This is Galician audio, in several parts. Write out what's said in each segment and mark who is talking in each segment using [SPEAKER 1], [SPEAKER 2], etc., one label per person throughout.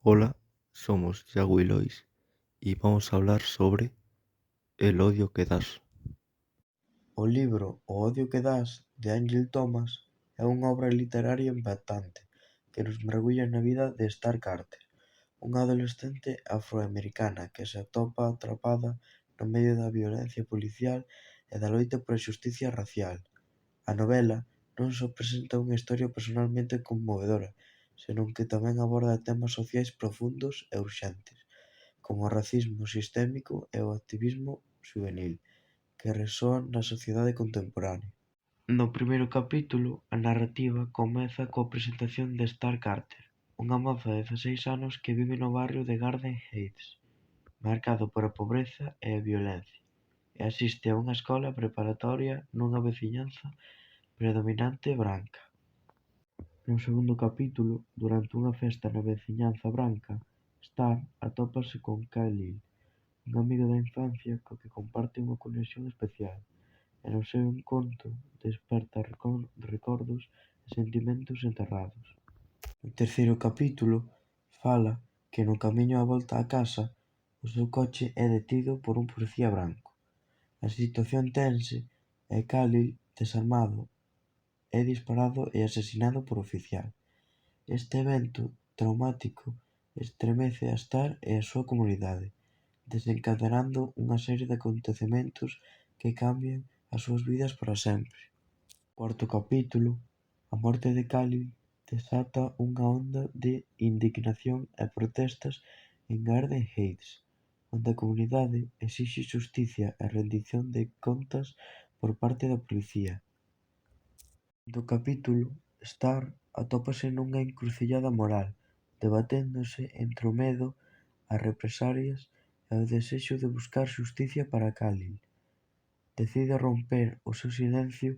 [SPEAKER 1] Hola, somos Yago y Lois y vamos a hablar sobre El odio que das.
[SPEAKER 2] O libro O odio que das, de Angel Thomas, é unha obra literaria impactante que nos mergulla na vida de Star Carter, unha adolescente afroamericana que se atopa atrapada no medio da violencia policial e da loita pola xustiza racial. A novela non só presenta unha historia personalmente conmovedora, senón que tamén aborda temas sociais profundos e urxentes, como o racismo sistémico e o activismo xuvenil, que resoan na sociedade contemporánea. No primeiro capítulo, a narrativa comeza coa presentación de Star Carter, unha moza de 16 anos que vive no barrio de Garden Heights, marcado pola pobreza e a violencia, e asiste a unha escola preparatoria nunha veciñanza predominante branca. No segundo capítulo, durante unha festa na veciñanza branca, Star atópase con Khalil, un amigo da infancia co que comparte unha conexión especial, e no seu encontro desperta recordos e sentimentos enterrados. No terceiro capítulo fala que no camiño á volta á casa o seu coche é detido por un policía branco. A situación tense e Khalil, desarmado, é disparado e asesinado por oficial. Este evento traumático estremece a Star e a súa comunidade, desencadenando unha serie de acontecementos que cambian as súas vidas para sempre. O cuarto capítulo, a morte de Khalil, desata unha onda de indignación e protestas en Garden Heights, onde a comunidade esixe xustiza e rendición de contas por parte da policía. No capítulo, Star atópase nunha encrucillada moral, debaténdose entre o medo ás represalias e o desexo de buscar xustiza para Khalil. Decide romper o seu silencio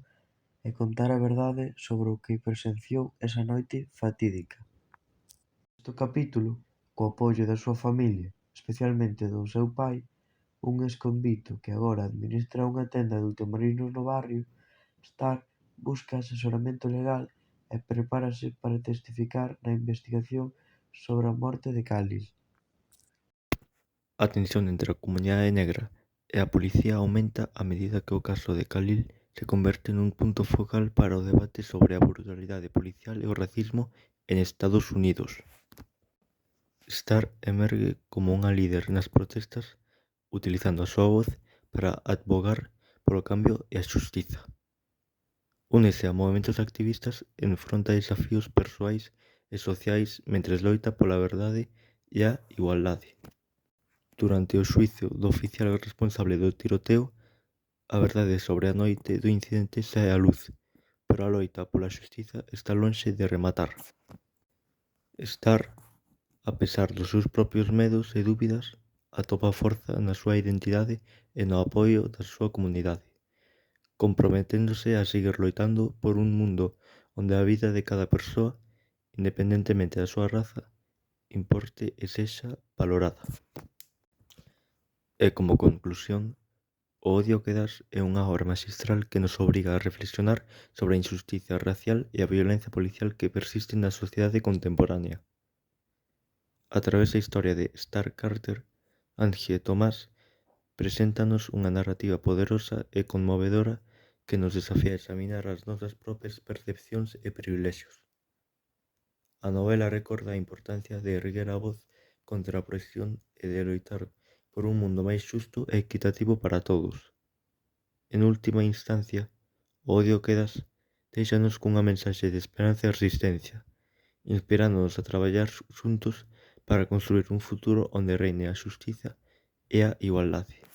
[SPEAKER 2] e contar a verdade sobre o que presenciou esa noite fatídica. Neste capítulo, co apoio da súa familia, especialmente do seu pai, un ex-convicto que agora administra unha tenda de ultramarinos no barrio, Star busca asesoramento legal e prepárase para testificar na investigación sobre a morte de Khalil.
[SPEAKER 1] A tensión entre a comunidade negra e a policía aumenta a medida que o caso de Khalil se converte nun punto focal para o debate sobre a brutalidade policial e o racismo en Estados Unidos. Star emergue como unha líder nas protestas, utilizando a súa voz para advogar polo cambio e a xustiza. Únese a movementos activistas e enfronta desafíos persoais e sociais mentres loita pola verdade e a igualdade. Durante o xuízo do oficial responsable do tiroteo, a verdade sobre a noite do incidente sae á luz, pero a loita pola xustiza está lonxe de rematar. Star, a pesar dos seus propios medos e dúbidas, atopa forza na súa identidade e no apoio da súa comunidade, comprometéndose a seguir loitando por un mundo onde a vida de cada persoa, independentemente da súa raza, importe e sexa valorada. E como conclusión, O odio que das é unha obra maxistral que nos obriga a reflexionar sobre a injustiza racial e a violencia policial que persiste na sociedade contemporánea. A través da historia de Star Carter, Angie Thomas preséntanos unha narrativa poderosa e conmovedora que nos desafía a examinar as nosas propias percepcións e privilexios. A novela recorda a importancia de erguer a voz contra a opresión e de loitar por un mundo máis xusto e equitativo para todos. En última instancia, o odio que das déixanos cunha mensaxe de esperanza e resistencia, inspirándonos a traballar xuntos para construir un futuro onde reine a xustiza e a igualdade.